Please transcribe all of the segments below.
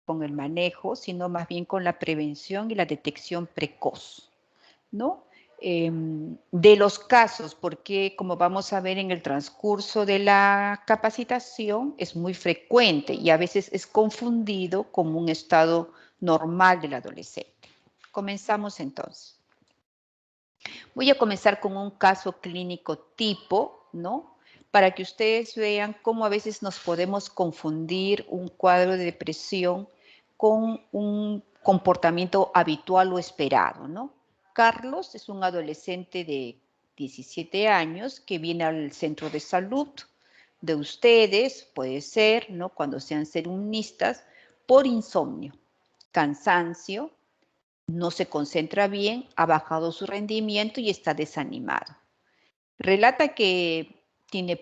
con el manejo, sino más bien con la prevención y la detección precoz, ¿no? De los casos, porque como vamos a ver en el transcurso de la capacitación, es muy frecuente y a veces es confundido como un estado normal del adolescente. Comenzamos entonces. Voy a comenzar con un caso clínico tipo, ¿no? Para que ustedes vean cómo a veces nos podemos confundir un cuadro de depresión con un comportamiento habitual o esperado, ¿no? Carlos es un adolescente de 17 años que viene al centro de salud de ustedes, puede ser, ¿no? Cuando sean serunistas, por insomnio, cansancio, no se concentra bien, ha bajado su rendimiento y está desanimado. Relata que tiene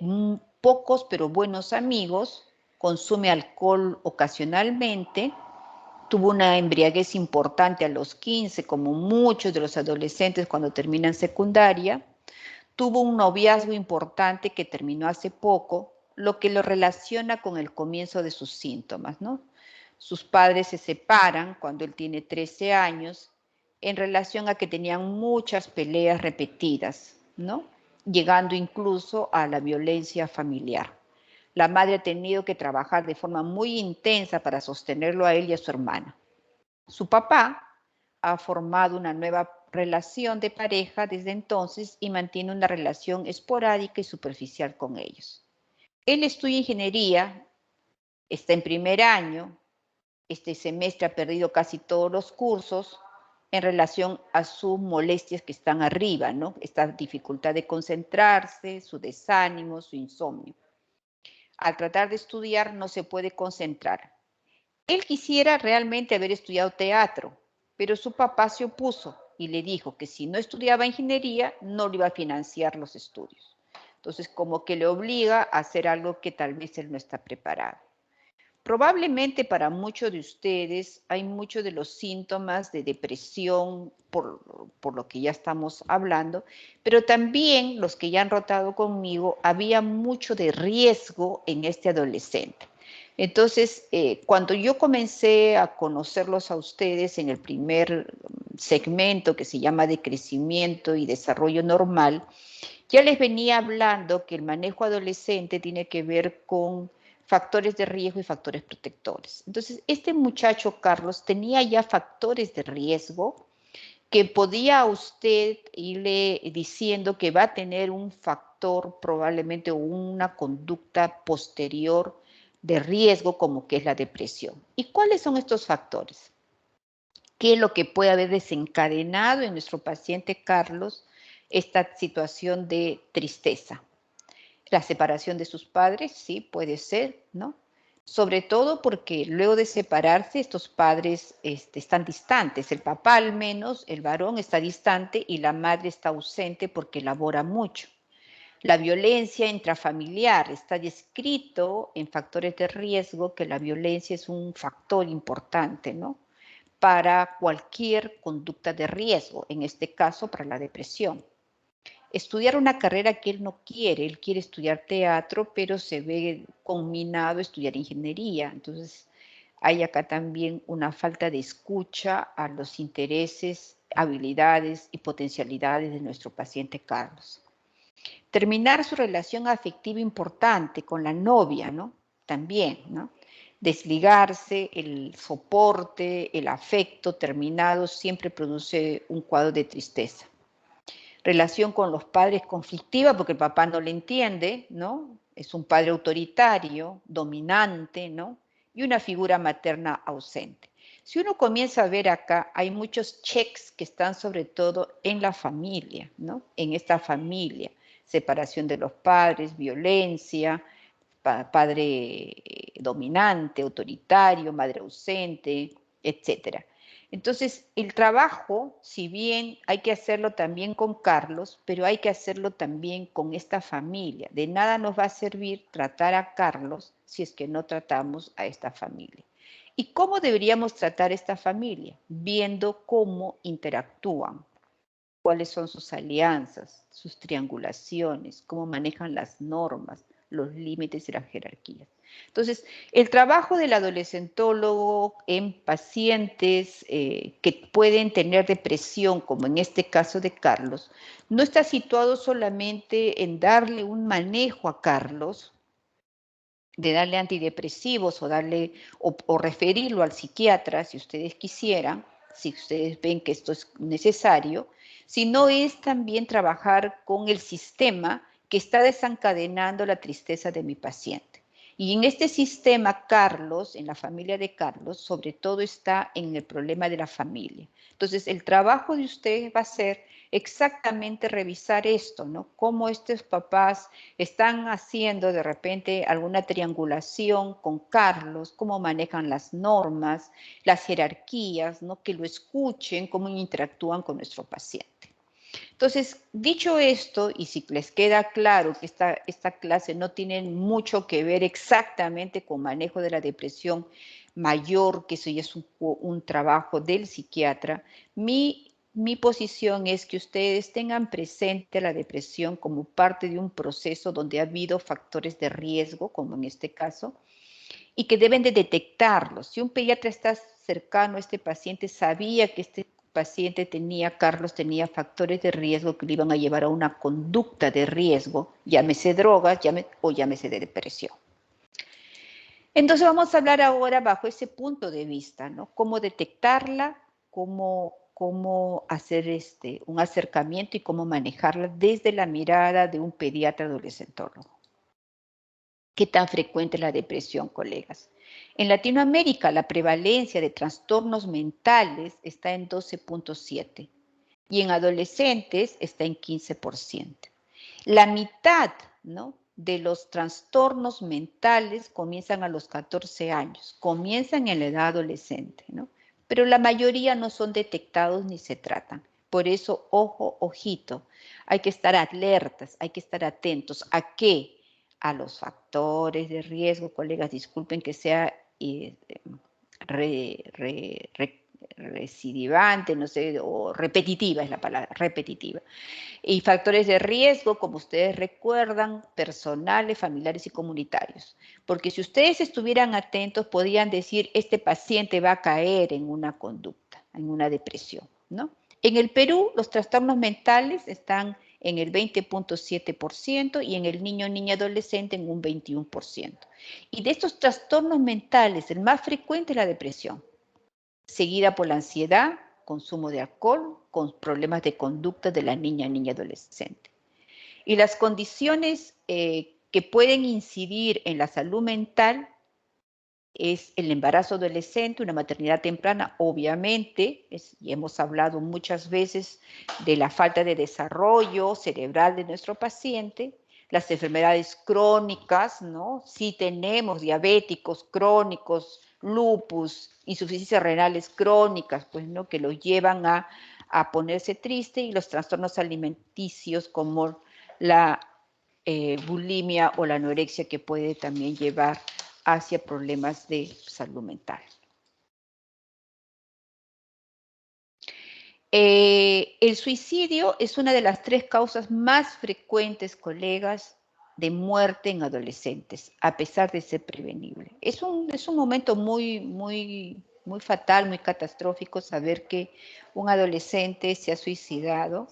pocos pero buenos amigos, consume alcohol ocasionalmente, tuvo una embriaguez importante a los 15, como muchos de los adolescentes cuando terminan secundaria, tuvo un noviazgo importante que terminó hace poco, lo que lo relaciona con el comienzo de sus síntomas, ¿no? Sus padres se separan cuando él tiene 13 años en relación a que tenían muchas peleas repetidas, ¿no? Llegando incluso a la violencia familiar. La madre ha tenido que trabajar de forma muy intensa para sostenerlo a él y a su hermana. Su papá ha formado una nueva relación de pareja desde entonces y mantiene una relación esporádica y superficial con ellos. Él estudia ingeniería, está en primer año, este semestre ha perdido casi todos los cursos en relación a sus molestias que están arriba, ¿no? Esta dificultad de concentrarse, su desánimo, su insomnio. Al tratar de estudiar no se puede concentrar. Él quisiera realmente haber estudiado teatro, pero su papá se opuso y le dijo que si no estudiaba ingeniería no le iba a financiar los estudios. Entonces, como que le obliga a hacer algo que tal vez él no está preparado. Probablemente para muchos de ustedes hay muchos de los síntomas de depresión por lo que ya estamos hablando, pero también los que ya han rotado conmigo, había mucho de riesgo en este adolescente. Entonces, cuando yo comencé a conocerlos a ustedes en el primer segmento que se llama de crecimiento y desarrollo normal, ya les venía hablando que el manejo adolescente tiene que ver con factores de riesgo y factores protectores. Entonces, este muchacho, Carlos, tenía ya factores de riesgo que podía usted irle diciendo que va a tener un factor probablemente o una conducta posterior de riesgo como que es la depresión. ¿Y cuáles son estos factores? ¿Qué es lo que puede haber desencadenado en nuestro paciente Carlos esta situación de tristeza? La separación de sus padres, sí, puede ser, ¿no? Sobre todo porque luego de separarse, estos padres están distantes. El papá al menos, el varón está distante y la madre está ausente porque labora mucho. La violencia intrafamiliar está descrito en factores de riesgo que la violencia es un factor importante, ¿no? Para cualquier conducta de riesgo, en este caso para la depresión. Estudiar una carrera que él quiere estudiar teatro, pero se ve conminado a estudiar ingeniería. Entonces, hay acá también una falta de escucha a los intereses, habilidades y potencialidades de nuestro paciente Carlos. Terminar su relación afectiva importante con la novia, ¿no? También, ¿no? Desligarse, el soporte, el afecto terminado siempre produce un cuadro de tristeza. Relación con los padres conflictiva porque el papá no le entiende, ¿no? Es un padre autoritario, dominante, ¿no? Y una figura materna ausente. Si uno comienza a ver acá, hay muchos checks que están sobre todo en la familia, ¿no? En esta familia. Separación de los padres, violencia, padre dominante, autoritario, madre ausente, etcétera. Entonces, el trabajo, si bien hay que hacerlo también con Carlos, pero hay que hacerlo también con esta familia. De nada nos va a servir tratar a Carlos si es que no tratamos a esta familia. ¿Y cómo deberíamos tratar a esta familia? Viendo cómo interactúan, cuáles son sus alianzas, sus triangulaciones, cómo manejan las normas, los límites y las jerarquías. Entonces, el trabajo del adolescentólogo en pacientes que pueden tener depresión, como en este caso de Carlos, no está situado solamente en darle un manejo a Carlos, de darle antidepresivos o referirlo al psiquiatra, si ustedes quisieran, si ustedes ven que esto es necesario, sino es también trabajar con el sistema que está desencadenando la tristeza de mi paciente. Y en este sistema, Carlos, en la familia de Carlos, sobre todo está en el problema de la familia. Entonces, el trabajo de ustedes va a ser exactamente revisar esto, ¿no? Cómo estos papás están haciendo de repente alguna triangulación con Carlos, cómo manejan las normas, las jerarquías, ¿no? Que lo escuchen, cómo interactúan con nuestro paciente. Entonces, dicho esto, y si les queda claro que esta clase no tiene mucho que ver exactamente con manejo de la depresión mayor, que eso ya es un trabajo del psiquiatra, mi posición es que ustedes tengan presente la depresión como parte de un proceso donde ha habido factores de riesgo, como en este caso, y que deben de detectarlos. Si un pediatra está cercano a este paciente, sabía que este paciente Carlos tenía factores de riesgo que le iban a llevar a una conducta de riesgo, llámese drogas o llámese de depresión. Entonces vamos a hablar ahora bajo ese punto de vista, ¿no? Cómo detectarla, cómo hacer un acercamiento y cómo manejarla desde la mirada de un pediatra adolescentólogo. ¿Qué tan frecuente es la depresión, colegas? En Latinoamérica, la prevalencia de trastornos mentales está en 12.7 y en adolescentes está en 15%. La mitad, ¿no?, de los trastornos mentales comienzan a los 14 años, comienzan en la edad adolescente, ¿no? Pero la mayoría no son detectados ni se tratan. Por eso, ojo, ojito, hay que estar alertas, hay que estar atentos. ¿A qué? A los factores de riesgo, colegas, disculpen que sea recidivante, no sé, o repetitiva es la palabra, repetitiva. Y factores de riesgo, como ustedes recuerdan, personales, familiares y comunitarios. Porque si ustedes estuvieran atentos, podrían decir, este paciente va a caer en una conducta, en una depresión, ¿no? En el Perú, los trastornos mentales están en el 20.7% y en el niño, niña, adolescente en un 21%. Y de estos trastornos mentales, el más frecuente es la depresión, seguida por la ansiedad, consumo de alcohol, con problemas de conducta de la niña, niña, adolescente. Y las condiciones que pueden incidir en la salud mental es el embarazo adolescente, una maternidad temprana, obviamente, y hemos hablado muchas veces de la falta de desarrollo cerebral de nuestro paciente, las enfermedades crónicas, ¿no? Si tenemos diabéticos crónicos, lupus, insuficiencias renales crónicas, pues, ¿no?, que lo llevan a ponerse triste, y los trastornos alimenticios como la bulimia o la anorexia, que puede también llevar hacia problemas de salud mental. El suicidio es una de las 3 causas más frecuentes, colegas, de muerte en adolescentes, a pesar de ser prevenible. Es un momento muy fatal, muy catastrófico saber que un adolescente se ha suicidado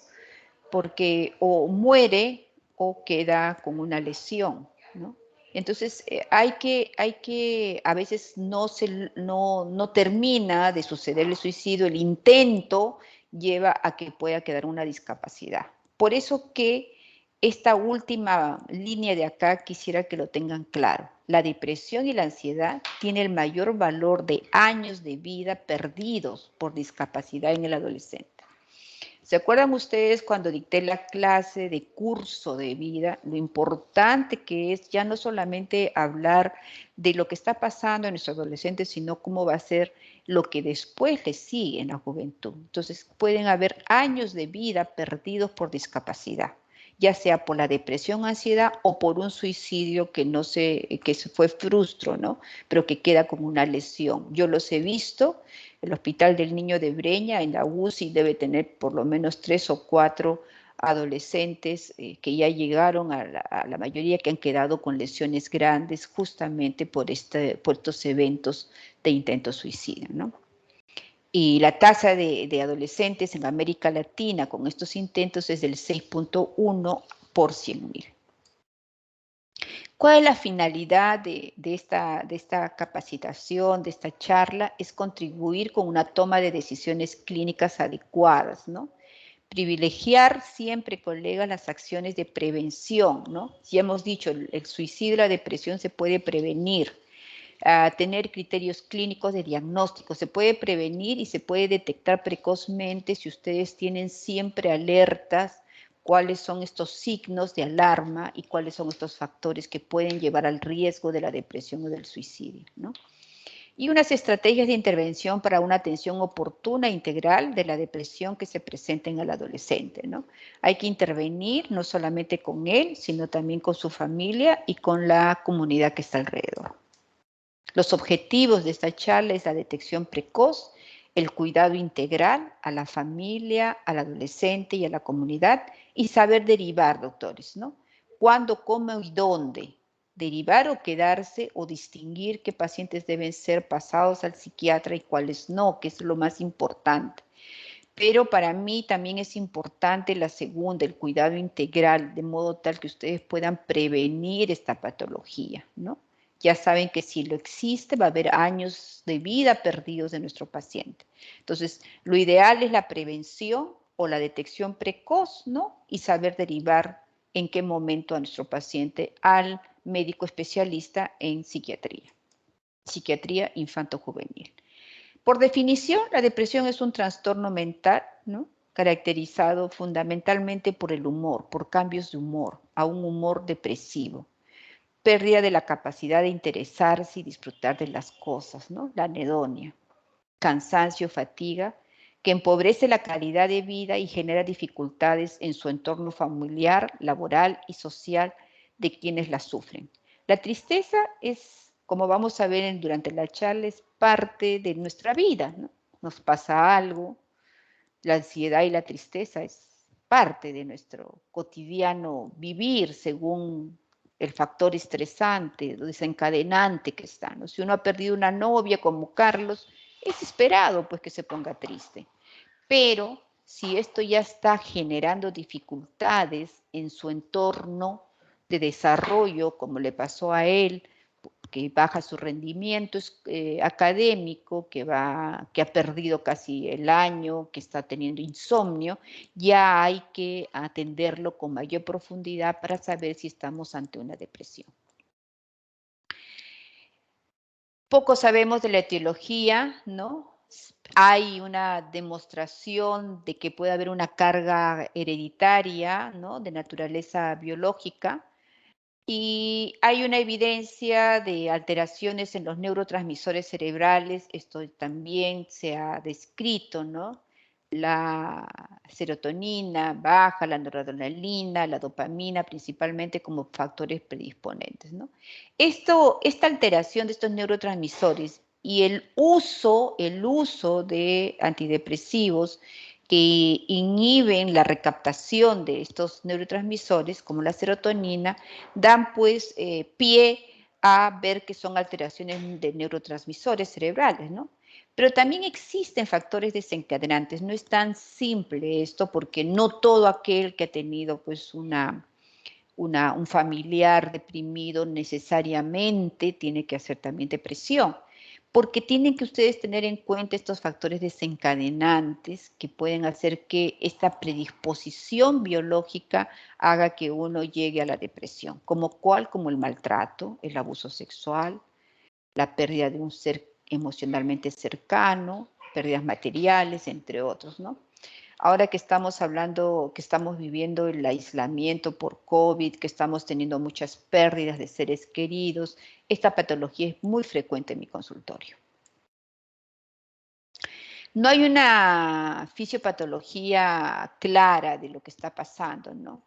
porque o muere o queda con una lesión, ¿no? Entonces, hay que, a veces no termina de suceder el suicidio, el intento lleva a que pueda quedar una discapacidad. Por eso que esta última línea de acá quisiera que lo tengan claro. La depresión y la ansiedad tienen el mayor valor de años de vida perdidos por discapacidad en el adolescente. ¿Se acuerdan ustedes cuando dicté la clase de curso de vida? Lo importante que es ya no solamente hablar de lo que está pasando en nuestros adolescentes, sino cómo va a ser lo que después les sigue en la juventud. Entonces, pueden haber años de vida perdidos por discapacidad, ya sea por la depresión, ansiedad o por un suicidio que se fue frustro, ¿no? Pero que queda como una lesión. Yo los he visto. El Hospital del Niño de Breña, en la UCI, debe tener por lo menos 3 o 4 adolescentes que ya llegaron a la mayoría que han quedado con lesiones grandes justamente por estos eventos de intento suicidio, ¿no? Y la tasa de adolescentes en América Latina con estos intentos es del 6.1 por 100.000. ¿Cuál es la finalidad de esta capacitación, de esta charla? Es contribuir con una toma de decisiones clínicas adecuadas, ¿no? Privilegiar siempre, colegas, las acciones de prevención, ¿no? Ya hemos dicho, el suicidio y la depresión se puede prevenir. Tener criterios clínicos de diagnóstico. Se puede prevenir y se puede detectar precozmente si ustedes tienen siempre alertas cuáles son estos signos de alarma y cuáles son estos factores que pueden llevar al riesgo de la depresión o del suicidio, ¿no? Y unas estrategias de intervención para una atención oportuna e integral de la depresión que se presenta en el adolescente, ¿no? Hay que intervenir no solamente con él, sino también con su familia y con la comunidad que está alrededor. Los objetivos de esta charla es la detección precoz, el cuidado integral a la familia, al adolescente y a la comunidad y saber derivar, doctores, ¿no? ¿Cuándo, cómo y dónde? Derivar o quedarse o distinguir qué pacientes deben ser pasados al psiquiatra y cuáles no, que es lo más importante. Pero para mí también es importante la segunda, el cuidado integral, de modo tal que ustedes puedan prevenir esta patología, ¿no? Ya saben que si lo existe va a haber años de vida perdidos de nuestro paciente. Entonces, lo ideal es la prevención o la detección precoz, ¿no? Y saber derivar en qué momento a nuestro paciente al médico especialista en psiquiatría infanto-juvenil. Por definición, la depresión es un trastorno mental, ¿no? Caracterizado fundamentalmente por el humor, por cambios de humor, a un humor depresivo. Pérdida de la capacidad de interesarse y disfrutar de las cosas, ¿no? La anedonia. Cansancio, fatiga, que empobrece la calidad de vida y genera dificultades en su entorno familiar, laboral y social de quienes la sufren. La tristeza es, como vamos a ver durante la charla, es parte de nuestra vida, ¿no? Nos pasa algo, la ansiedad y la tristeza es parte de nuestro cotidiano vivir según el factor estresante, desencadenante que está, ¿no? Si uno ha perdido una novia como Carlos, es esperado pues que se ponga triste. Pero si esto ya está generando dificultades en su entorno de desarrollo, como le pasó a él, que baja su rendimiento académico, que ha perdido casi el año, que está teniendo insomnio, ya hay que atenderlo con mayor profundidad para saber si estamos ante una depresión. Poco sabemos de la etiología, ¿no? Hay una demostración de que puede haber una carga hereditaria, ¿no? De naturaleza biológica, y hay una evidencia de alteraciones en los neurotransmisores cerebrales, esto también se ha descrito, ¿no? La serotonina baja, la noradrenalina, la dopamina, principalmente como factores predisponentes, ¿no? Esta alteración de estos neurotransmisores y el uso de antidepresivos que inhiben la recaptación de estos neurotransmisores, como la serotonina, dan pues pie a ver que son alteraciones de neurotransmisores cerebrales, ¿no? Pero también existen factores desencadenantes. No es tan simple esto porque no todo aquel que ha tenido pues un familiar deprimido necesariamente tiene que hacer también depresión, porque tienen que ustedes tener en cuenta estos factores desencadenantes que pueden hacer que esta predisposición biológica haga que uno llegue a la depresión, como el maltrato, el abuso sexual, la pérdida de un ser emocionalmente cercano, pérdidas materiales, entre otros, ¿no? Ahora que estamos hablando, que estamos viviendo el aislamiento por COVID, que estamos teniendo muchas pérdidas de seres queridos, esta patología es muy frecuente en mi consultorio. No hay una fisiopatología clara de lo que está pasando, ¿no?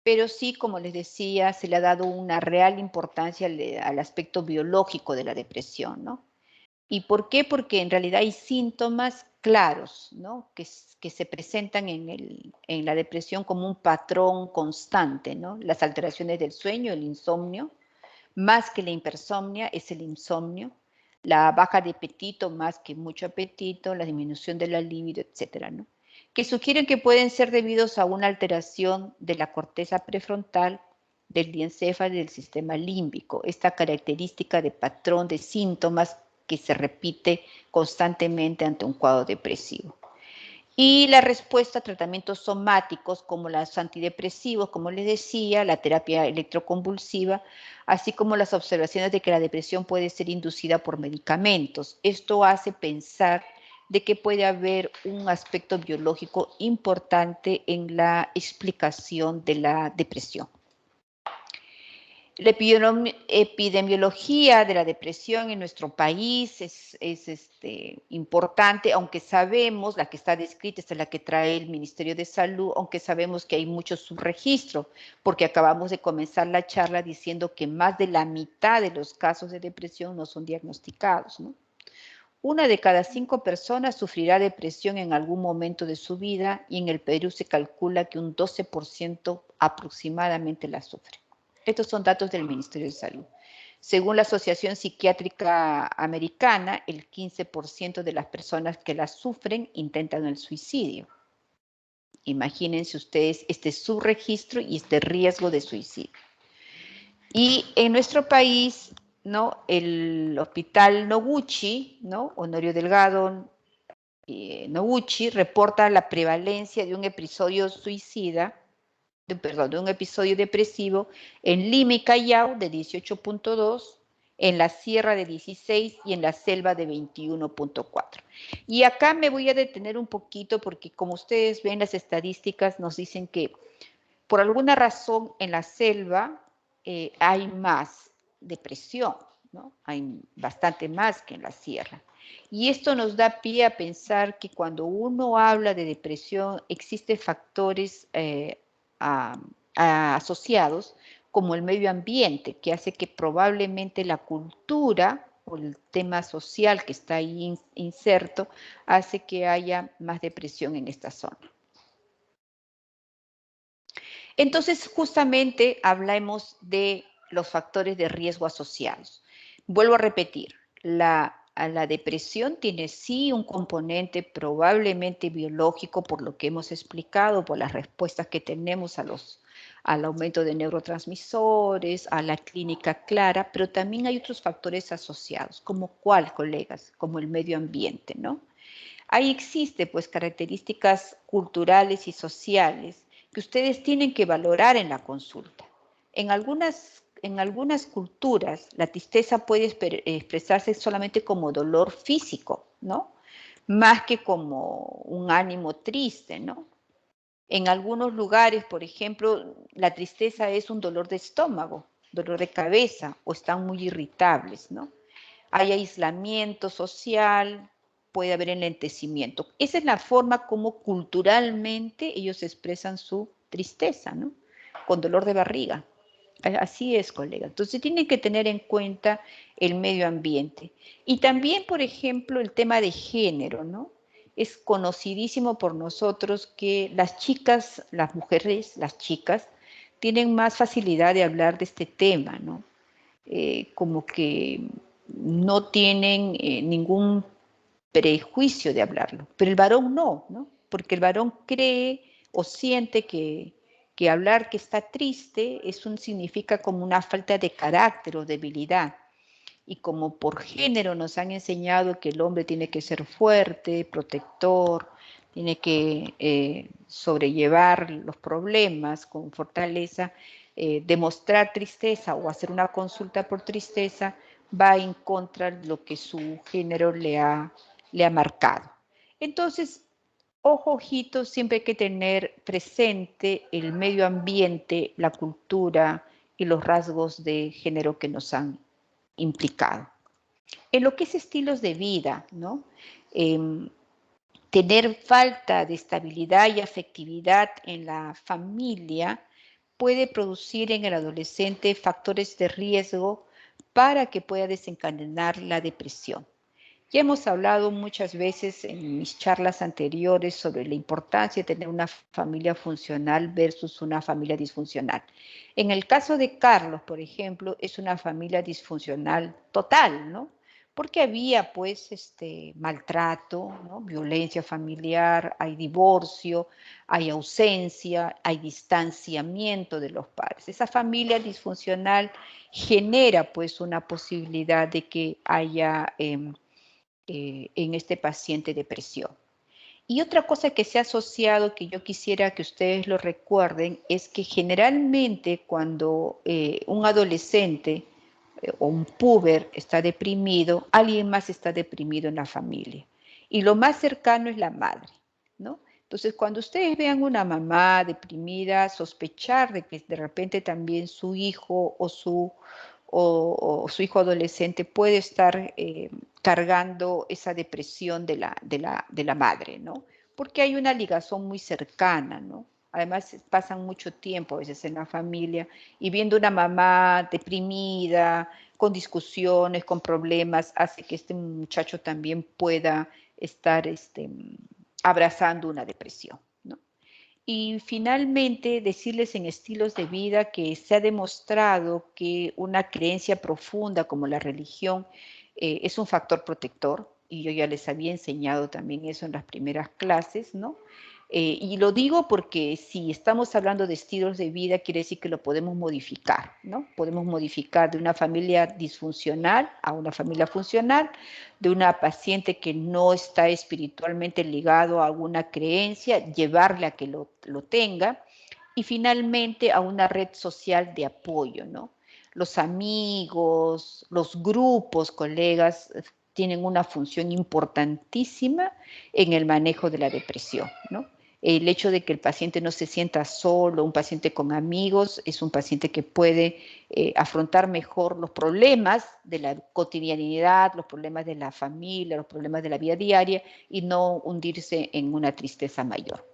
Pero sí, como les decía, se le ha dado una real importancia al aspecto biológico de la depresión, ¿no? ¿Y por qué? Porque en realidad hay síntomas claros, ¿no? Que se presentan en la depresión como un patrón constante, ¿no? Las alteraciones del sueño, el insomnio, más que la hipersomnia es el insomnio, la baja de apetito más que mucho apetito, la disminución de la libido, etcétera, ¿no? Que sugieren que pueden ser debidos a una alteración de la corteza prefrontal, del diencéfalo y del sistema límbico. Esta característica de patrón de síntomas que se repite constantemente ante un cuadro depresivo. Y la respuesta a tratamientos somáticos como los antidepresivos, como les decía, la terapia electroconvulsiva, así como las observaciones de que la depresión puede ser inducida por medicamentos. Esto hace pensar de que puede haber un aspecto biológico importante en la explicación de la depresión. La epidemiología de la depresión en nuestro país es importante, aunque sabemos, la que está descrita es la que trae el Ministerio de Salud, aunque sabemos que hay mucho subregistro, porque acabamos de comenzar la charla diciendo que más de la mitad de los casos de depresión no son diagnosticados, ¿no? 1 de cada 5 personas sufrirá depresión en algún momento de su vida y en el Perú se calcula que un 12% aproximadamente la sufre. Estos son datos del Ministerio de Salud. Según la Asociación Psiquiátrica Americana, el 15% de las personas que la sufren intentan el suicidio. Imagínense ustedes este subregistro y este riesgo de suicidio. Y en nuestro país, ¿no? El Hospital Noguchi, ¿no? Honorio Delgado Noguchi, reporta la prevalencia de un episodio suicida, de un episodio depresivo en Lima y Callao de 18.2, en la Sierra de 16 y en la Selva de 21.4. Y acá me voy a detener un poquito porque como ustedes ven las estadísticas nos dicen que por alguna razón en la selva hay más depresión, ¿no? Hay bastante más que en la sierra. Y esto nos da pie a pensar que cuando uno habla de depresión existen factores asociados como el medio ambiente, que hace que probablemente la cultura o el tema social que está ahí inserto hace que haya más depresión en esta zona. Entonces, justamente hablemos de los factores de riesgo asociados. Vuelvo a repetir, la depresión tiene sí un componente probablemente biológico por lo que hemos explicado, por las respuestas que tenemos al aumento de neurotransmisores, a la clínica clara, pero también hay otros factores asociados, como cuál, colegas, como el medio ambiente, ¿no? Ahí existe pues características culturales y sociales que ustedes tienen que valorar en la consulta. En algunas culturas la tristeza puede expresarse solamente como dolor físico, ¿no? Más que como un ánimo triste, ¿no? En algunos lugares, por ejemplo, la tristeza es un dolor de estómago, dolor de cabeza o están muy irritables, ¿no? Hay aislamiento social, puede haber enlentecimiento. Esa es la forma como culturalmente ellos expresan su tristeza, ¿no? Con dolor de barriga. Así es, colega. Entonces tienen que tener en cuenta el medio ambiente. Y también, por ejemplo, el tema de género, ¿no? Es conocidísimo por nosotros que las chicas, las mujeres, las chicas, tienen más facilidad de hablar de este tema, ¿no? Como que no tienen ningún prejuicio de hablarlo, pero el varón no, ¿no? Porque el varón cree o siente que hablar que está triste significa como una falta de carácter o debilidad. Y como por género nos han enseñado que el hombre tiene que ser fuerte, protector, tiene que sobrellevar los problemas con fortaleza, demostrar tristeza o hacer una consulta por tristeza va en contra de lo que su género le ha marcado. Entonces, ojo, ojito, siempre hay que tener presente el medio ambiente, la cultura y los rasgos de género que nos han implicado. En lo que es estilos de vida, ¿no? Tener falta de estabilidad y afectividad en la familia puede producir en el adolescente factores de riesgo para que pueda desencadenar la depresión. Ya hemos hablado muchas veces en mis charlas anteriores sobre la importancia de tener una familia funcional versus una familia disfuncional. En el caso de Carlos, por ejemplo, es una familia disfuncional total, ¿no? Porque había pues maltrato, ¿no? Violencia familiar, hay divorcio, hay ausencia, hay distanciamiento de los padres. Esa familia disfuncional genera pues una posibilidad de que haya en este paciente depresión. Y otra cosa que se ha asociado, que yo quisiera que ustedes lo recuerden, es que generalmente cuando un adolescente o un puber está deprimido, alguien más está deprimido en la familia. Y lo más cercano es la madre, ¿no? Entonces, cuando ustedes vean una mamá deprimida, sospechar de que de repente también su hijo o su hijo adolescente puede estar cargando esa depresión de la madre, ¿no? Porque hay una ligación muy cercana, ¿no? Además, pasan mucho tiempo a veces en la familia y viendo una mamá deprimida, con discusiones, con problemas, hace que este muchacho también pueda estar abrazando una depresión, ¿no? Y finalmente, decirles en estilos de vida que se ha demostrado que una creencia profunda como la religión es un factor protector, y yo ya les había enseñado también eso en las primeras clases, ¿no? Y lo digo porque si estamos hablando de estilos de vida, quiere decir que lo podemos modificar, ¿no? Podemos modificar de una familia disfuncional a una familia funcional, de una paciente que no está espiritualmente ligado a alguna creencia, llevarle a que lo tenga, y finalmente a una red social de apoyo, ¿no? Los amigos, los grupos, colegas, tienen una función importantísima en el manejo de la depresión, ¿no? El hecho de que el paciente no se sienta solo, un paciente con amigos, es un paciente que puede afrontar mejor los problemas de la cotidianidad, los problemas de la familia, los problemas de la vida diaria y no hundirse en una tristeza mayor.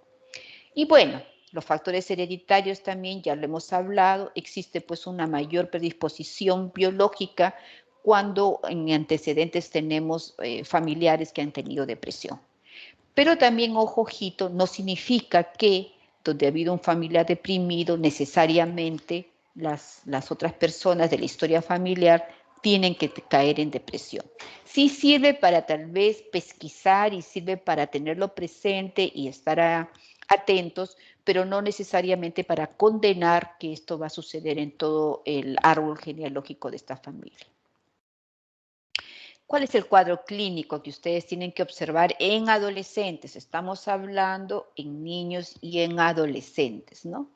Y bueno, los factores hereditarios también, ya lo hemos hablado, existe pues una mayor predisposición biológica cuando en antecedentes tenemos familiares que han tenido depresión. Pero también, ojo, ojito, no significa que donde ha habido un familiar deprimido, necesariamente las otras personas de la historia familiar tienen que caer en depresión. Sí sirve para tal vez pesquisar y sirve para tenerlo presente y estar atentos, pero no necesariamente para condenar que esto va a suceder en todo el árbol genealógico de esta familia. ¿Cuál es el cuadro clínico que ustedes tienen que observar en adolescentes? Estamos hablando en niños y en adolescentes, ¿no?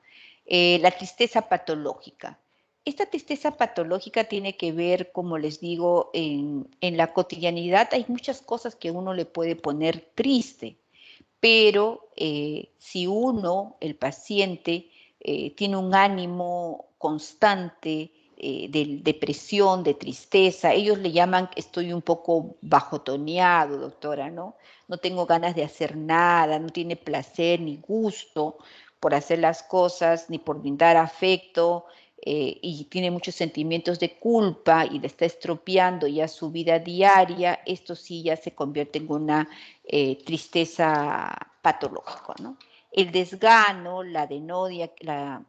La tristeza patológica. Esta tristeza patológica tiene que ver, como les digo, en la cotidianidad hay muchas cosas que uno le puede poner triste, pero si uno, el paciente, tiene un ánimo constante de depresión, de tristeza, ellos le llaman, estoy un poco bajotoneado, doctora, ¿no? No tengo ganas de hacer nada, no tiene placer ni gusto por hacer las cosas, ni por brindar afecto, y tiene muchos sentimientos de culpa y le está estropeando ya su vida diaria, esto sí ya se convierte en una tristeza patológica, ¿no? El desgano, la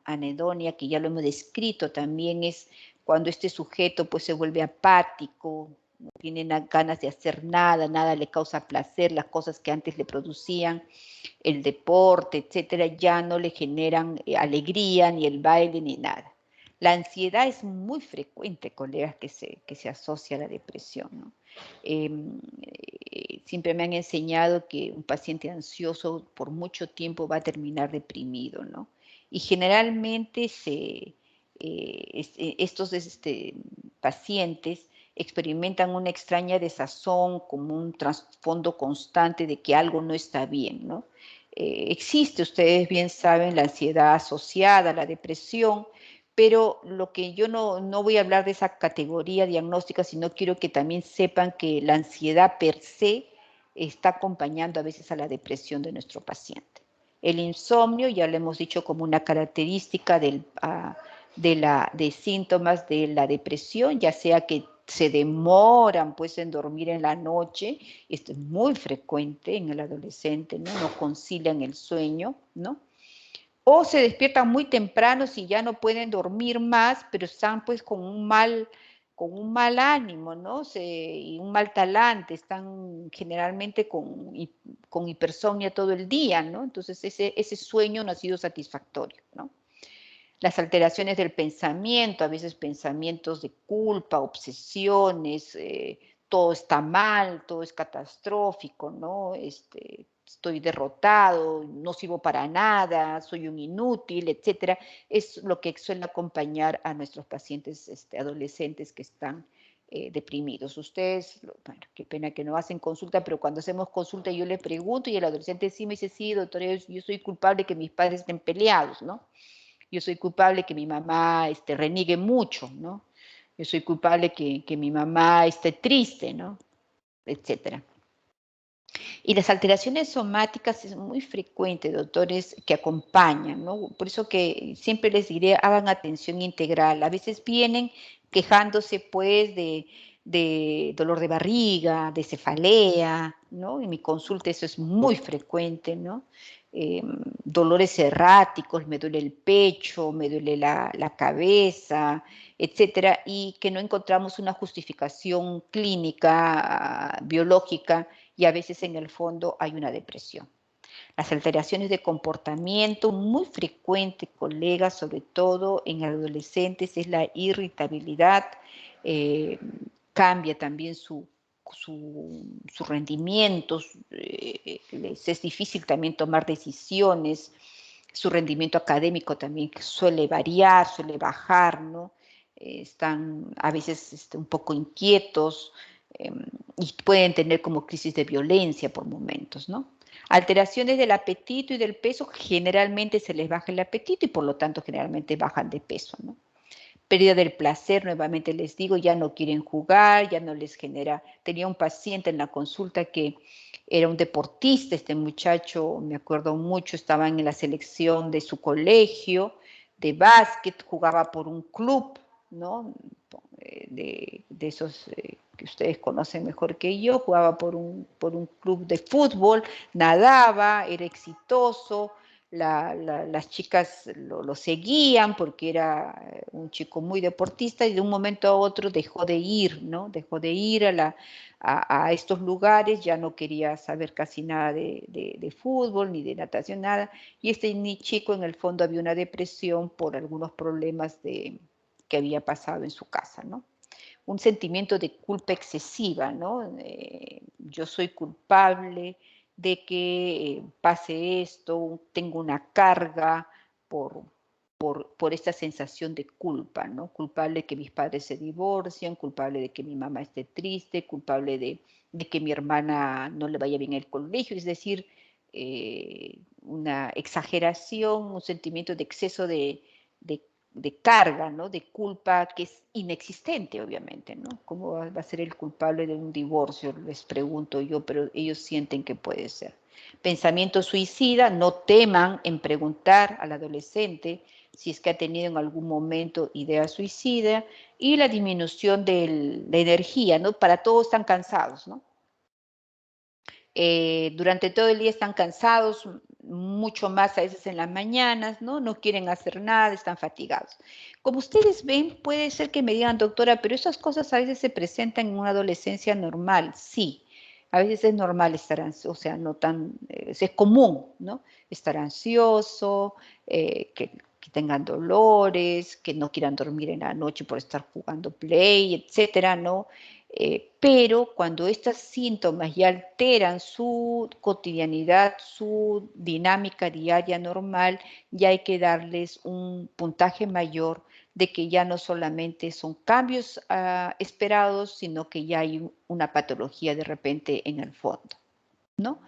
anedonia, que ya lo hemos descrito, también es cuando este sujeto pues se vuelve apático, no tiene ganas de hacer nada, nada le causa placer, las cosas que antes le producían, el deporte, etcétera, ya no le generan alegría, ni el baile, ni nada. La ansiedad es muy frecuente, colegas, que se asocia a la depresión, ¿no? Siempre me han enseñado que un paciente ansioso por mucho tiempo va a terminar deprimido, ¿no? Y generalmente estos pacientes experimentan una extraña desazón, como un trasfondo constante de que algo no está bien, ¿no? Existe, ustedes bien saben, la ansiedad asociada a la depresión, pero lo que yo no voy a hablar de esa categoría diagnóstica, sino quiero que también sepan que la ansiedad per se está acompañando a veces a la depresión de nuestro paciente. El insomnio, ya lo hemos dicho como una característica de síntomas de la depresión, ya sea que se demoran pues en dormir en la noche, esto es muy frecuente en el adolescente, ¿no? No concilian el sueño, ¿no? O se despiertan muy temprano si ya no pueden dormir más, pero están pues con un mal ánimo, ¿no? Y un mal talante, están generalmente con hipersomnia todo el día, ¿no? Entonces ese sueño no ha sido satisfactorio, ¿no? Las alteraciones del pensamiento, a veces pensamientos de culpa, obsesiones, todo está mal, todo es catastrófico, ¿no? Estoy derrotado, no sirvo para nada, soy un inútil, etcétera. Es lo que suele acompañar a nuestros pacientes adolescentes que están deprimidos. Ustedes, bueno, qué pena que no hacen consulta, pero cuando hacemos consulta yo le pregunto y el adolescente sí me dice, sí, doctora, yo soy culpable que mis padres estén peleados, ¿no? Yo soy culpable que mi mamá reniegue mucho, ¿no? Yo soy culpable que mi mamá esté triste, ¿no? Etcétera. Y las alteraciones somáticas es muy frecuente, doctores, que acompañan, ¿no? Por eso que siempre les diré, hagan atención integral. A veces vienen quejándose, pues, de dolor de barriga, de cefalea, ¿no? En mi consulta eso es muy frecuente, ¿no? Dolores erráticos, me duele el pecho, me duele la cabeza, etcétera, y que no encontramos una justificación clínica, biológica, y a veces en el fondo hay una depresión. Las alteraciones de comportamiento muy frecuente, colegas, sobre todo en adolescentes, es la irritabilidad, cambia también su rendimiento, les es difícil también tomar decisiones, su rendimiento académico también suele variar, suele bajar, ¿no? Están a veces un poco inquietos y pueden tener como crisis de violencia por momentos, ¿no? Alteraciones del apetito y del peso, generalmente se les baja el apetito y por lo tanto generalmente bajan de peso, ¿no? Pérdida del placer, nuevamente les digo, ya no quieren jugar, ya no les genera. Tenía un paciente en la consulta que era un deportista, este muchacho, me acuerdo mucho, estaba en la selección de su colegio de básquet, jugaba por un club, ¿no? De esos que ustedes conocen mejor que yo, jugaba por un club de fútbol, nadaba, era exitoso, las chicas lo seguían porque era un chico muy deportista y de un momento a otro dejó de ir, ¿no? Dejó de ir a estos lugares, ya no quería saber casi nada de fútbol ni de natación, nada. Y ni chico en el fondo había una depresión por algunos problemas que había pasado en su casa, ¿no? Un sentimiento de culpa excesiva, ¿no? Yo soy culpable de que pase esto, tengo una carga por esta sensación de culpa, ¿no? Culpable de que mis padres se divorcien, culpable de que mi mamá esté triste, culpable de que mi hermana no le vaya bien el colegio, es decir, una exageración, un sentimiento de exceso de de carga, ¿no? De culpa que es inexistente, obviamente, ¿no? ¿Cómo va a ser el culpable de un divorcio? Les pregunto yo, pero ellos sienten que puede ser. Pensamiento suicida, no teman en preguntar al adolescente si es que ha tenido en algún momento idea suicida, y la disminución de energía, ¿no? Para todos están cansados, ¿no? Durante todo el día están cansados, mucho más a veces en las mañanas, ¿no? No quieren hacer nada, están fatigados. Como ustedes ven, puede ser que me digan, doctora, pero esas cosas a veces se presentan en una adolescencia normal. Sí, a veces es normal estar ansioso, o sea, no tan, es común, ¿no? Estar ansioso, que tengan dolores, que no quieran dormir en la noche por estar jugando play, etcétera, ¿no? Pero cuando estos síntomas ya alteran su cotidianidad, su dinámica diaria normal, ya hay que darles un puntaje mayor de que ya no solamente son cambios esperados, sino que ya hay una patología de repente en el fondo, ¿no?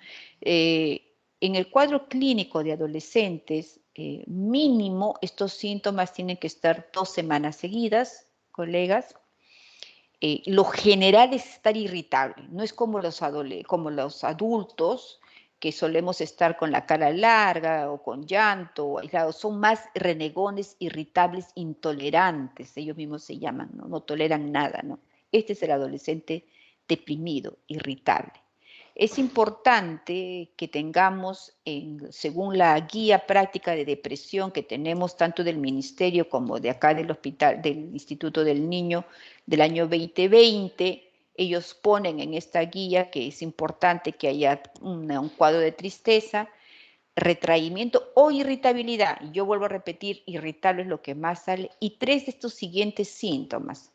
En el cuadro clínico de adolescentes, mínimo estos síntomas tienen que estar 2 semanas seguidas, colegas. Lo general es estar irritable, no es como como los adultos que solemos estar con la cara larga o con llanto o aislados, son más renegones, irritables, intolerantes, ellos mismos se llaman, ¿no? No toleran nada, ¿no? Este es el adolescente deprimido, irritable. Es importante que tengamos, según la guía práctica de depresión que tenemos tanto del Ministerio como de acá del Hospital, del Instituto del Niño del año 2020, ellos ponen en esta guía que es importante que haya un cuadro de tristeza, retraimiento o irritabilidad. Yo vuelvo a repetir, irritable es lo que más sale. Y 3 de estos siguientes síntomas,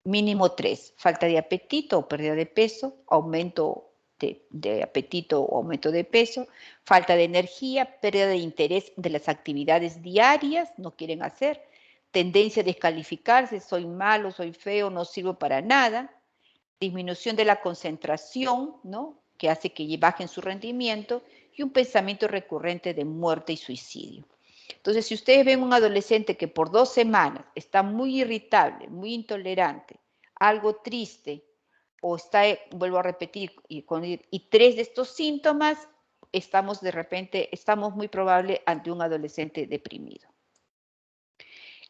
mínimo 3, falta de apetito o pérdida de peso, aumento de apetito o aumento de peso, falta de energía, pérdida de interés de las actividades diarias, no quieren hacer, tendencia a descalificarse, soy malo, soy feo, no sirvo para nada, disminución de la concentración, ¿no? Que hace que bajen su rendimiento, y un pensamiento recurrente de muerte y suicidio. Entonces, si ustedes ven un adolescente que por 2 semanas está muy irritable, muy intolerante, algo triste, o está, vuelvo a repetir, y 3 de estos síntomas, estamos muy probable ante un adolescente deprimido.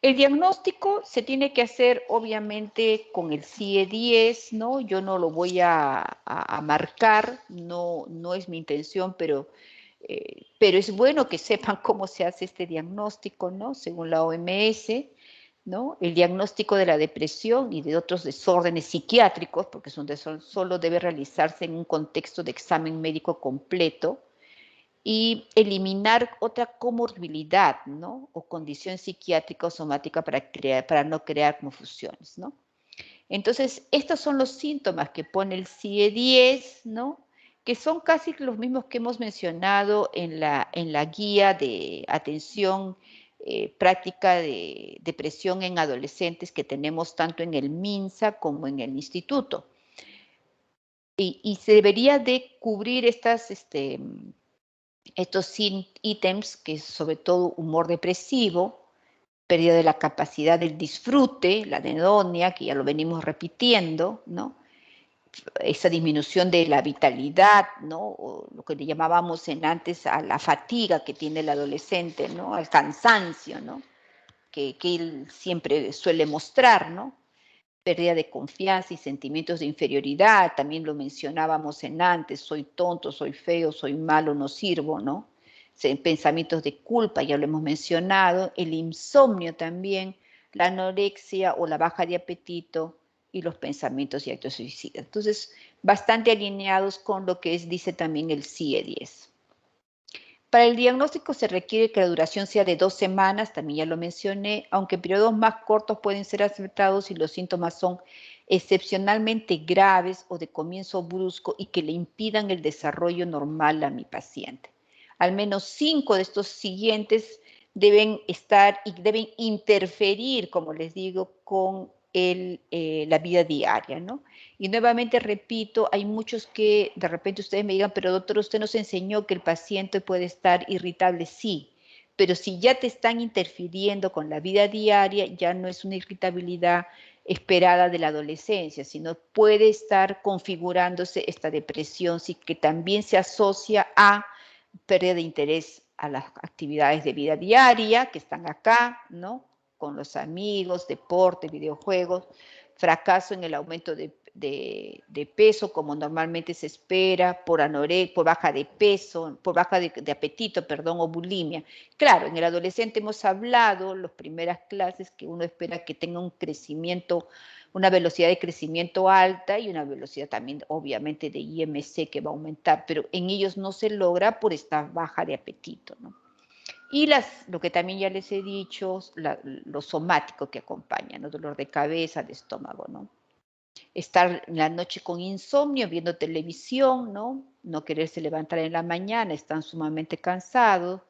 El diagnóstico se tiene que hacer obviamente con el CIE-10, ¿no? Yo no lo voy a marcar, no es mi intención, pero es bueno que sepan cómo se hace este diagnóstico, ¿no? Según la OMS, ¿no? El diagnóstico de la depresión y de otros desórdenes psiquiátricos, porque solo debe realizarse en un contexto de examen médico completo, y eliminar otra comorbilidad, ¿no? O condición psiquiátrica o somática para no crear confusiones, ¿no? Entonces, estos son los síntomas que pone el CIE-10, ¿no? Que son casi los mismos que hemos mencionado en la guía de atención práctica de depresión en adolescentes que tenemos tanto en el MINSA como en el instituto. Y se debería de cubrir estos ítems, que es sobre todo humor depresivo, pérdida de la capacidad del disfrute, la anedonia, que ya lo venimos repitiendo, ¿no? Esa disminución de la vitalidad, ¿no? O lo que le llamábamos antes a la fatiga que tiene el adolescente, ¿no? Al cansancio, ¿no? Que él siempre suele mostrar, ¿no? Pérdida de confianza y sentimientos de inferioridad, también lo mencionábamos antes, soy tonto, soy feo, soy malo, no sirvo, ¿no? Pensamientos de culpa, ya lo hemos mencionado, el insomnio también, la anorexia o la baja de apetito y los pensamientos y actos suicidas. Entonces, bastante alineados con lo que dice también el CIE-10. Para el diagnóstico se requiere que la duración sea de 2 semanas, también ya lo mencioné, aunque periodos más cortos pueden ser aceptados si los síntomas son excepcionalmente graves o de comienzo brusco y que le impidan el desarrollo normal a mi paciente. Al menos 5 de estos siguientes deben estar y deben interferir, como les digo, con la vida diaria, ¿no? Y nuevamente repito, hay muchos que de repente ustedes me digan, pero doctor, usted nos enseñó que el paciente puede estar irritable. Sí, pero si ya te están interfiriendo con la vida diaria, ya no es una irritabilidad esperada de la adolescencia, sino puede estar configurándose esta depresión, sí, que también se asocia a pérdida de interés a las actividades de vida diaria que están acá, ¿no? Con los amigos, deporte, videojuegos, fracaso en el aumento de peso, como normalmente se espera, por baja de peso, por baja de apetito, perdón, o bulimia. Claro, en el adolescente hemos hablado, en las primeras clases, que uno espera que tenga un crecimiento, una velocidad de crecimiento alta y una velocidad también, obviamente, de IMC que va a aumentar, pero en ellos no se logra por esta baja de apetito, ¿no? Y lo que también ya les he dicho, lo somático que acompaña, ¿no? Dolor de cabeza, de estómago, ¿no? Estar en la noche con insomnio, viendo televisión, ¿no? No quererse levantar en la mañana, están sumamente cansados.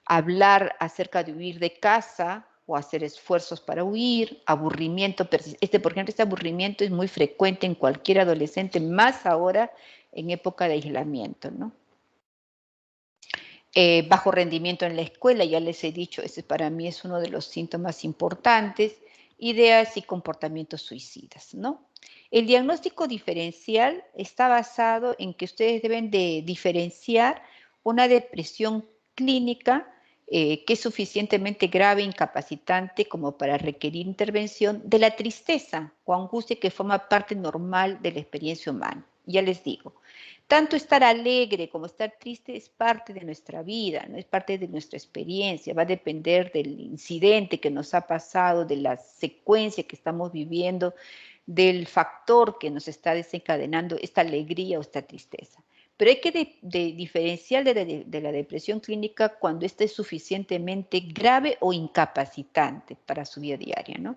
Hablar acerca de huir de casa o hacer esfuerzos para huir, aburrimiento persistente. Por ejemplo, este aburrimiento es muy frecuente en cualquier adolescente, más ahora en época de aislamiento, ¿no? Bajo rendimiento en la escuela, ya les he dicho, ese para mí es uno de los síntomas importantes, ideas y comportamientos suicidas, ¿no? El diagnóstico diferencial está basado en que ustedes deben de diferenciar una depresión clínica que es suficientemente grave e incapacitante como para requerir intervención, de la tristeza o angustia que forma parte normal de la experiencia humana. Ya les digo, tanto estar alegre como estar triste es parte de nuestra vida, ¿no? Es parte de nuestra experiencia, va a depender del incidente que nos ha pasado, de la secuencia que estamos viviendo, del factor que nos está desencadenando esta alegría o esta tristeza. Pero hay que diferenciar de la depresión clínica cuando esta es suficientemente grave o incapacitante para su vida diaria, ¿no?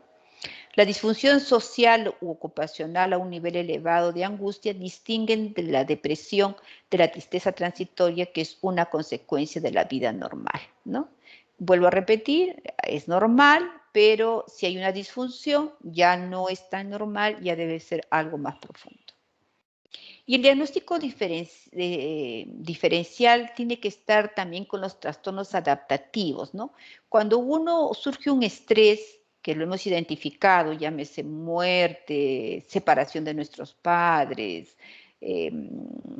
La disfunción social u ocupacional a un nivel elevado de angustia distinguen de la depresión de la tristeza transitoria, que es una consecuencia de la vida normal, ¿no? Vuelvo a repetir, es normal, pero si hay una disfunción, ya no es tan normal, ya debe ser algo más profundo. Y el diagnóstico diferencial tiene que estar también con los trastornos adaptativos, ¿no? Cuando surge un estrés, que lo hemos identificado, llámese muerte, separación de nuestros padres,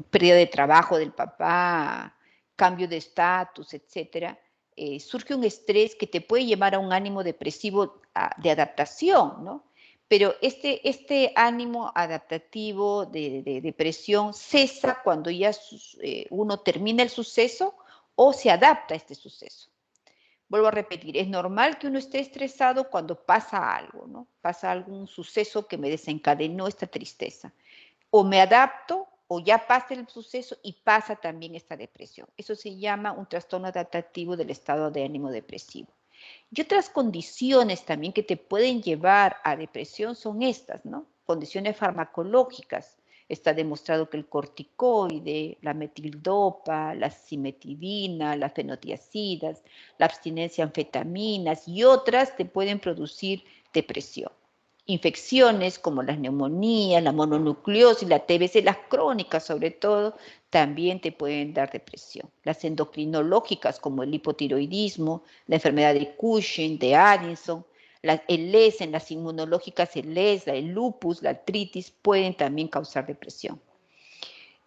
pérdida de trabajo del papá, cambio de estatus, etcétera, surge un estrés que te puede llevar a un ánimo depresivo de adaptación, ¿no? Pero este ánimo adaptativo de depresión cesa cuando ya uno termina el suceso o se adapta a este suceso. Vuelvo a repetir, es normal que uno esté estresado cuando pasa algo, ¿no? Pasa algún suceso que me desencadenó esta tristeza. O me adapto o ya pasa el suceso y pasa también esta depresión. Eso se llama un trastorno adaptativo del estado de ánimo depresivo. Y otras condiciones también que te pueden llevar a depresión son estas, ¿no? Condiciones farmacológicas. Está demostrado que el corticoide, la metildopa, la cimetidina, las fenotiacidas, la abstinencia a anfetaminas y otras te pueden producir depresión. Infecciones como las neumonías, la mononucleosis, la TBC, las crónicas sobre todo, también te pueden dar depresión. Las endocrinológicas como el hipotiroidismo, la enfermedad de Cushing, de Addison, el ESEN, las inmunológicas, el ESA, el lupus, la artritis, pueden también causar depresión.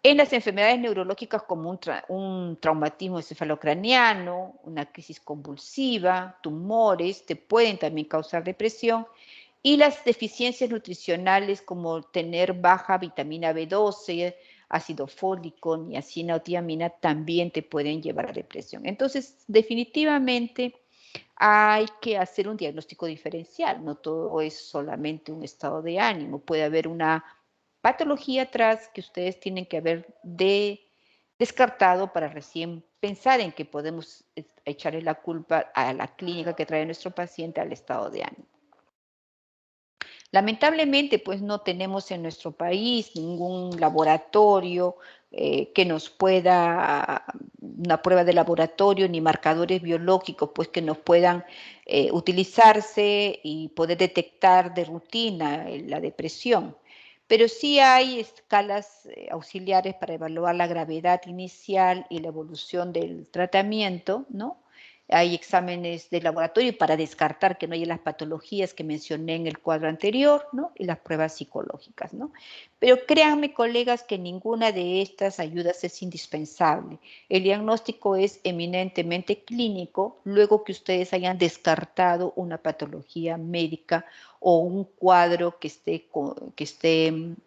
En las enfermedades neurológicas como un traumatismo encefalocraniano, una crisis convulsiva, tumores, te pueden también causar depresión. Y las deficiencias nutricionales como tener baja vitamina B12, ácido fólico, niacina o tiamina también te pueden llevar a depresión. Entonces, definitivamente hay que hacer un diagnóstico diferencial. No todo es solamente un estado de ánimo. Puede haber una patología atrás que ustedes tienen que haber descartado para recién pensar en que podemos echarle la culpa a la clínica que trae nuestro paciente al estado de ánimo. Lamentablemente, pues no tenemos en nuestro país ningún laboratorio que nos pueda, una prueba de laboratorio, ni marcadores biológicos, pues que nos puedan utilizarse y poder detectar de rutina la depresión. Pero sí hay escalas auxiliares para evaluar la gravedad inicial y la evolución del tratamiento, ¿no? Hay exámenes de laboratorio para descartar que no haya las patologías que mencioné en el cuadro anterior, ¿no? Y las pruebas psicológicas, ¿no? Pero créanme, colegas, que ninguna de estas ayudas es indispensable. El diagnóstico es eminentemente clínico luego que ustedes hayan descartado una patología médica o un cuadro que esté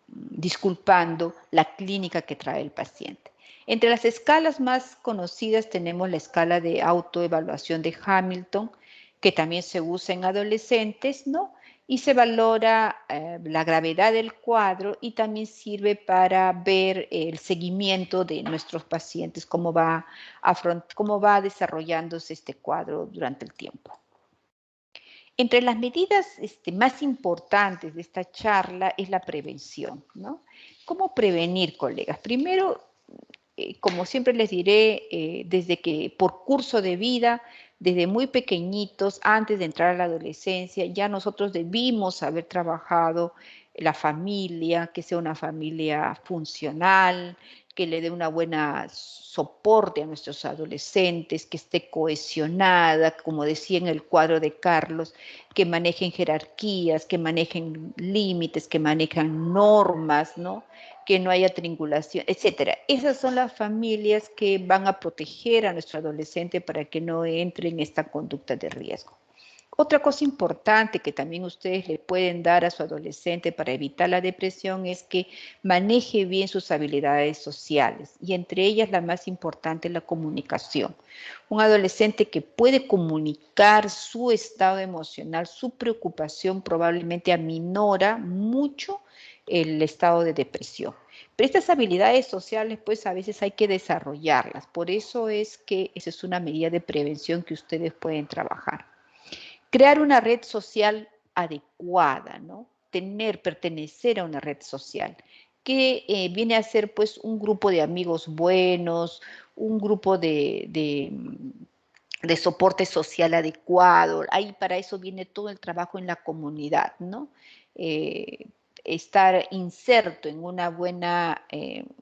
disculpando la clínica que trae el paciente. Entre las escalas más conocidas tenemos la escala de autoevaluación de Hamilton, que también se usa en adolescentes, ¿no? Y se valora la gravedad del cuadro y también sirve para ver el seguimiento de nuestros pacientes, cómo va desarrollándose este cuadro durante el tiempo. Entre las medidas más importantes de esta charla es la prevención, ¿no? ¿Cómo prevenir, colegas? Primero, como siempre les diré, desde que por curso de vida, desde muy pequeñitos, antes de entrar a la adolescencia, ya nosotros debimos haber trabajado la familia, que sea una familia funcional, que le dé una buena soporte a nuestros adolescentes, que esté cohesionada, como decía en el cuadro de Carlos, que manejen jerarquías, que manejen límites, que manejen normas, ¿no? Que no haya triangulación, etcétera. Esas son las familias que van a proteger a nuestro adolescente para que no entre en esta conducta de riesgo. Otra cosa importante que también ustedes le pueden dar a su adolescente para evitar la depresión es que maneje bien sus habilidades sociales y entre ellas la más importante es la comunicación. Un adolescente que puede comunicar su estado emocional, su preocupación probablemente aminora mucho el estado de depresión. Pero estas habilidades sociales pues a veces hay que desarrollarlas. Por eso es que esa es una medida de prevención que ustedes pueden trabajar. Crear una red social adecuada, ¿no? Pertenecer a una red social, que viene a ser pues un grupo de amigos buenos, un grupo de soporte social adecuado. Ahí para eso viene todo el trabajo en la comunidad, ¿no? Estar inserto en una buena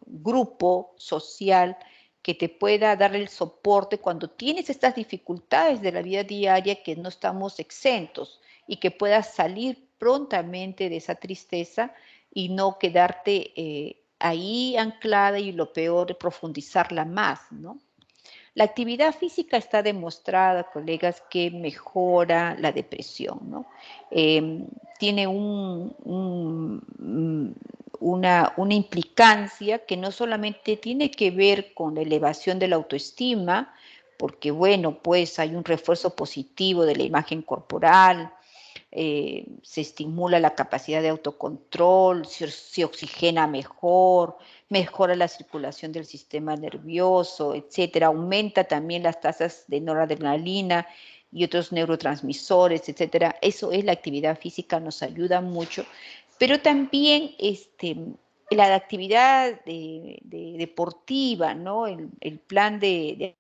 grupo social que te pueda dar el soporte cuando tienes estas dificultades de la vida diaria que no estamos exentos y que puedas salir prontamente de esa tristeza y no quedarte ahí anclada y lo peor, profundizarla más, ¿no? La actividad física está demostrada, colegas, que mejora la depresión, ¿no? Tiene una implicancia que no solamente tiene que ver con la elevación de la autoestima, porque bueno, pues hay un refuerzo positivo de la imagen corporal, se estimula la capacidad de autocontrol, se oxigena mejor, mejora la circulación del sistema nervioso, etcétera, aumenta también las tasas de noradrenalina y otros neurotransmisores, etcétera. Eso es la actividad física, nos ayuda mucho, pero también la actividad deportiva, ¿no? El plan de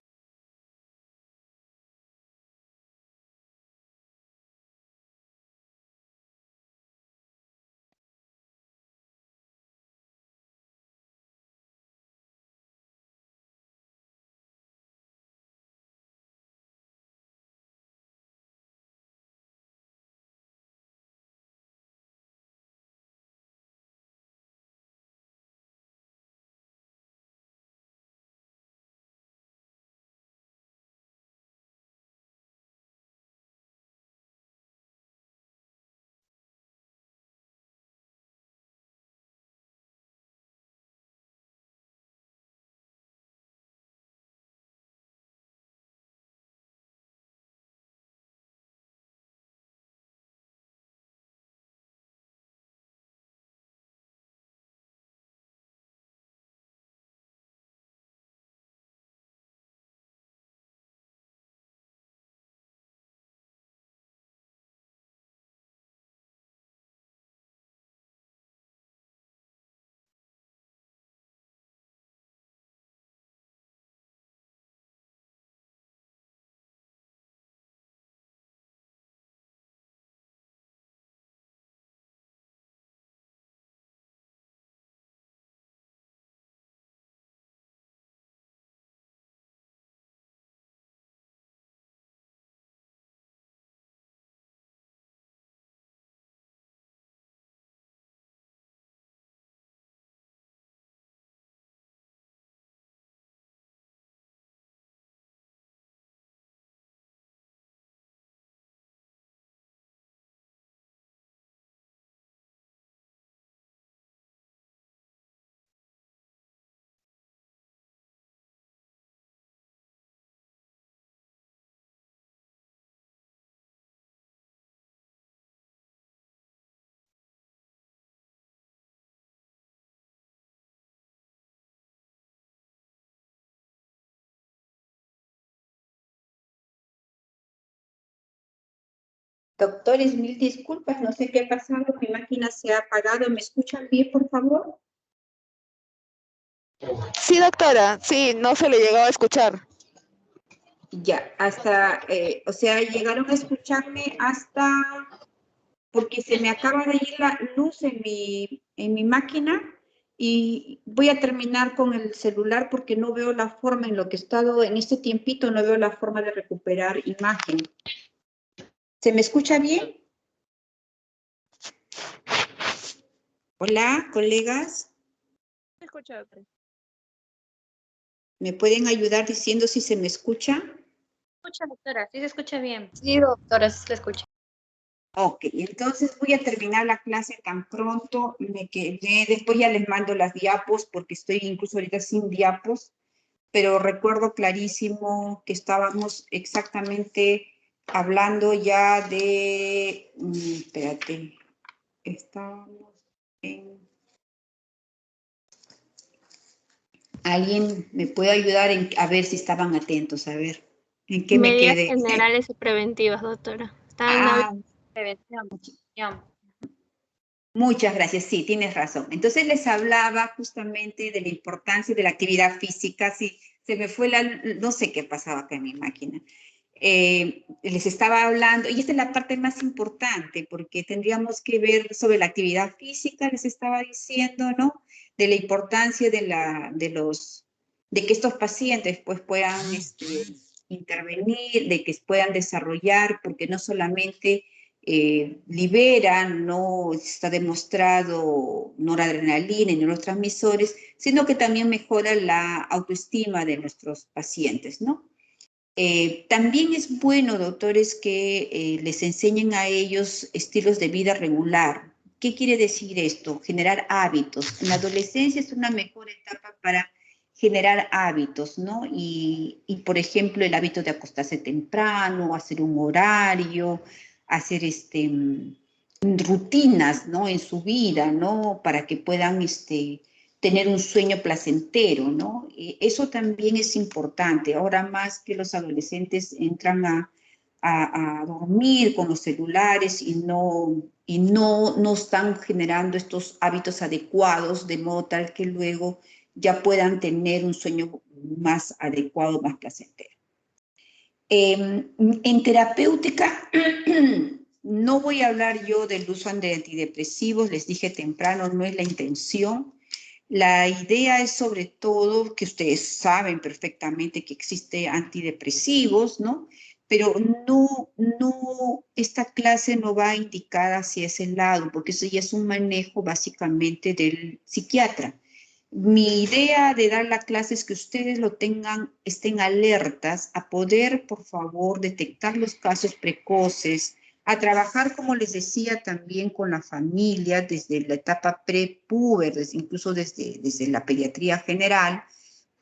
Doctores, mil disculpas, no sé qué ha pasado, mi máquina se ha apagado, ¿me escuchan bien, por favor? Sí, doctora, sí, no se le llegó a escuchar. Ya, o sea, llegaron a escucharme hasta, porque se me acaba de ir la luz en mi máquina Y voy a terminar con el celular porque no veo la forma, en lo que he estado en este tiempito, no veo la forma de recuperar imagen. ¿Se me escucha bien? Hola, colegas. Se escucha, doctora. ¿Me pueden ayudar diciendo si se me escucha? Escucha, doctora, sí se escucha bien. Sí, doctora, sí se escucha. Ok, entonces voy a terminar la clase tan pronto me quedé, después ya les mando las diapos porque estoy incluso ahorita sin diapos, pero recuerdo clarísimo que estábamos exactamente hablando ya de, espérate, estábamos en... ¿Alguien me puede ayudar a ver si estaban atentos? A ver, ¿en qué me Medidas quedé? generales y preventivas, doctora. Estaban Ah, hablando de prevención. muchas gracias, sí, tienes razón. Entonces les hablaba justamente de la importancia de la actividad física. Sí, se me fue no sé qué pasaba acá en mi máquina. Les estaba hablando, y esta es la parte más importante, porque tendríamos que ver sobre la actividad física, les estaba diciendo, ¿no? De la importancia de que estos pacientes pues puedan intervenir, de que puedan desarrollar, porque no solamente liberan, no está demostrado noradrenalina y neurotransmisores, sino que también mejora la autoestima de nuestros pacientes, ¿no? También es bueno, doctores, que les enseñen a ellos estilos de vida regular. ¿Qué quiere decir esto? Generar hábitos. En la adolescencia es una mejor etapa para generar hábitos, ¿no? Y, por ejemplo, el hábito de acostarse temprano, hacer un horario, hacer rutinas, ¿no? En su vida, ¿no? Para que puedan tener un sueño placentero, ¿no? Eso también es importante. Ahora más que los adolescentes entran a dormir con los celulares y no están generando estos hábitos adecuados, de modo tal que luego ya puedan tener un sueño más adecuado, más placentero. En terapéutica, no voy a hablar yo del uso de antidepresivos, les dije temprano, no es la intención. La idea es sobre todo que ustedes saben perfectamente que existe antidepresivos, ¿no? Pero esta clase no va indicada hacia ese lado, porque eso ya es un manejo básicamente del psiquiatra. Mi idea de dar la clase es que ustedes estén alertas a poder, por favor, detectar los casos precoces, a trabajar, como les decía, también con la familia desde la etapa prepúber, incluso desde la pediatría general,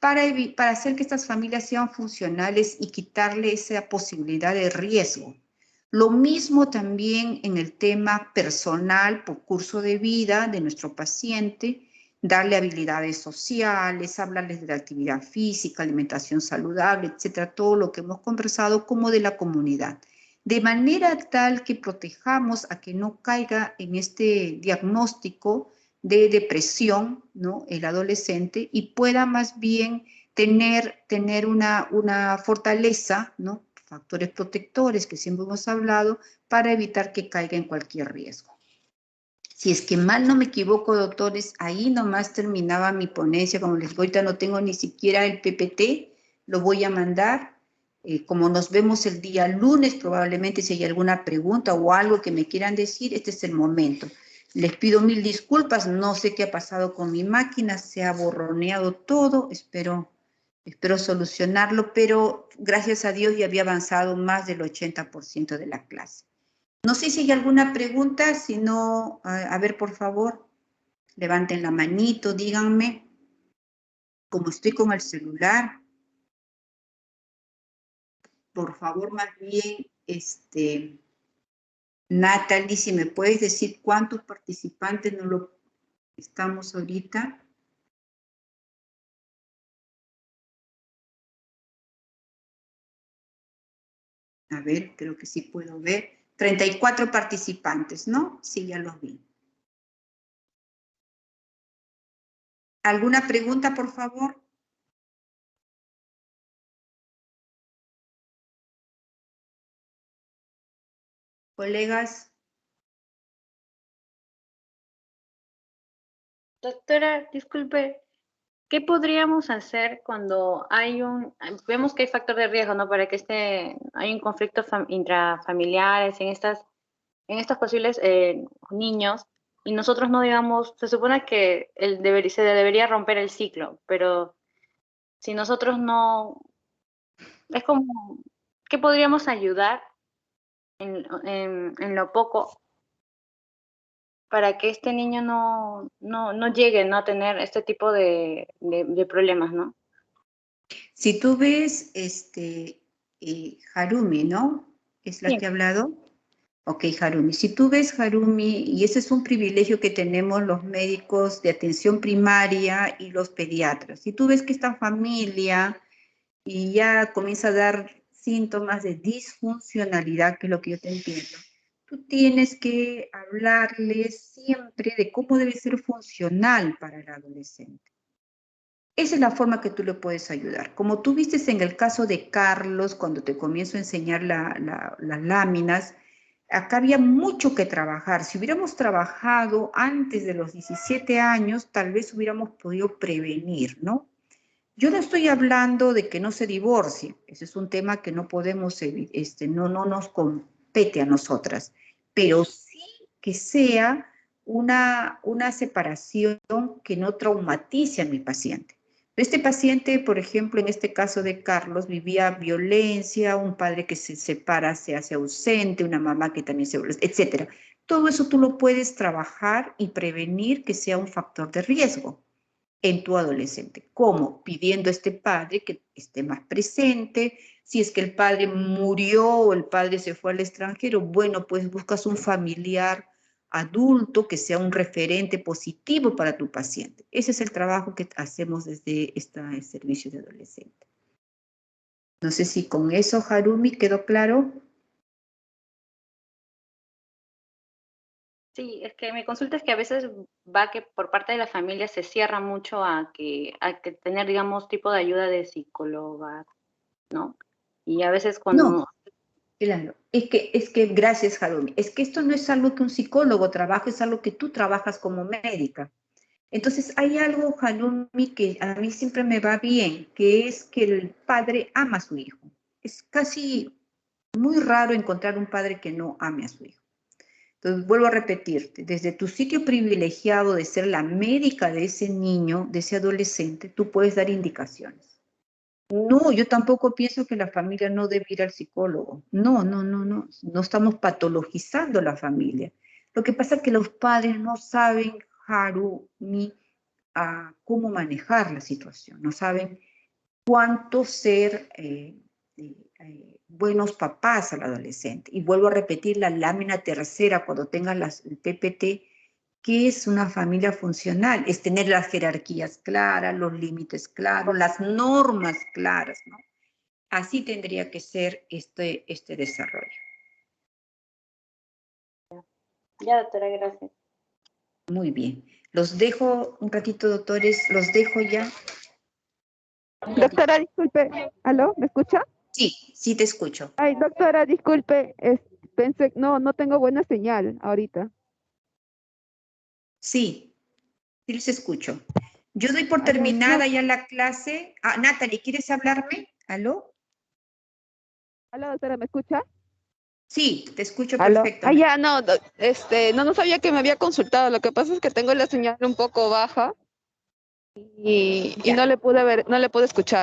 para hacer que estas familias sean funcionales y quitarle esa posibilidad de riesgo. Lo mismo también en el tema personal por curso de vida de nuestro paciente, darle habilidades sociales, hablarles de la actividad física, alimentación saludable, etcétera, todo lo que hemos conversado, como de la comunidad, de manera tal que protejamos a que no caiga en este diagnóstico de depresión, ¿no? El adolescente, y pueda más bien tener una fortaleza, ¿no? Factores protectores que siempre hemos hablado, para evitar que caiga en cualquier riesgo. Si es que mal no me equivoco, doctores, ahí nomás terminaba mi ponencia. Como les digo, ahorita no tengo ni siquiera el PPT, lo voy a mandar. Como nos vemos el día lunes, probablemente si hay alguna pregunta o algo que me quieran decir, este es el momento. Les pido mil disculpas, no sé qué ha pasado con mi máquina, se ha borroneado todo, espero solucionarlo, pero gracias a Dios ya había avanzado más del 80% de la clase. No sé si hay alguna pregunta, si no, a ver, por favor, levanten la manito, díganme. Como estoy con el celular, por favor, más bien, Natalie, si me puedes decir cuántos participantes no lo estamos ahorita. A ver, creo que sí puedo ver. 34 participantes, ¿no? Sí, ya los vi. ¿Alguna pregunta, por favor? Colegas. Doctora, disculpe, ¿qué podríamos hacer cuando vemos que hay factor de riesgo, ¿no? Para que hay un conflicto intrafamiliares en estos posibles niños, y nosotros no digamos, se supone que se debería romper el ciclo, pero si nosotros no, es como, ¿qué podríamos ayudar en lo poco para que este niño no llegue, ¿no? A tener este tipo de problemas, ¿no? Si tú ves, Harumi, ¿no? ¿Es la Sí. que ha hablado? Ok, Harumi. Si tú ves, Harumi, y ese es un privilegio que tenemos los médicos de atención primaria y los pediatras. Si tú ves que esta familia y ya comienza a dar síntomas de disfuncionalidad, que es lo que yo te entiendo, tú tienes que hablarles siempre de cómo debe ser funcional para el adolescente. Esa es la forma que tú le puedes ayudar. Como tú viste en el caso de Carlos, cuando te comienzo a enseñar las láminas, acá había mucho que trabajar. Si hubiéramos trabajado antes de los 17 años, tal vez hubiéramos podido prevenir, ¿no? Yo no estoy hablando de que no se divorcie. Ese es un tema que no podemos, no nos compete a nosotras, pero sí que sea una separación que no traumatice a mi paciente. Este paciente, por ejemplo, en este caso de Carlos, vivía violencia, un padre que se separa, se hace ausente, una mamá que también se vuelve, etcétera. Todo eso tú lo puedes trabajar y prevenir que sea un factor de riesgo en tu adolescente. ¿Cómo? Pidiendo a este padre que esté más presente. Si es que el padre murió o el padre se fue al extranjero, bueno, pues buscas un familiar adulto que sea un referente positivo para tu paciente. Ese es el trabajo que hacemos desde este servicio de adolescente. No sé si con eso, Harumi, ¿quedó claro? Sí, es que mi consulta es que a veces va que por parte de la familia se cierra mucho a que tener, digamos, tipo de ayuda de psicóloga, ¿no? Y a veces No, cuando... claro. Es que, gracias, Harumi. Es que esto no es algo que un psicólogo trabaja, es algo que tú trabajas como médica. Entonces, hay algo, Halumi, que a mí siempre me va bien, que es que el padre ama a su hijo. Es casi muy raro encontrar un padre que no ame a su hijo. Entonces, vuelvo a repetirte, desde tu sitio privilegiado de ser la médica de ese niño, de ese adolescente, tú puedes dar indicaciones. No, yo tampoco pienso que la familia no debe ir al psicólogo. No, no, no, no. No estamos patologizando la familia. Lo que pasa es que los padres no saben, Harumi, a cómo manejar la situación, no saben cuánto ser buenos papás al adolescente. Y vuelvo a repetir la lámina tercera cuando tengas el PPT, que es una familia funcional, es tener las jerarquías claras, los límites claros, las normas claras, ¿no? Así tendría que ser este desarrollo. Ya, doctora, gracias. Muy bien. Los dejo un ratito, doctores, los dejo ya. Doctora, disculpe. ¿Aló? ¿Me escucha? Sí, sí te escucho. Ay, doctora, disculpe. Pensé, no tengo buena señal ahorita. Sí, sí les escucho. Yo doy por Aló, terminada no. ya la clase. Ah, Natalie, ¿quieres hablarme? ¿Aló? Aló, doctora, ¿me escucha? Sí, te escucho ¿Aló? Ah, perfectamente. ya, no sabía que me había consultado. Lo que pasa es que tengo la señal un poco baja y Ya. no le pude escuchar.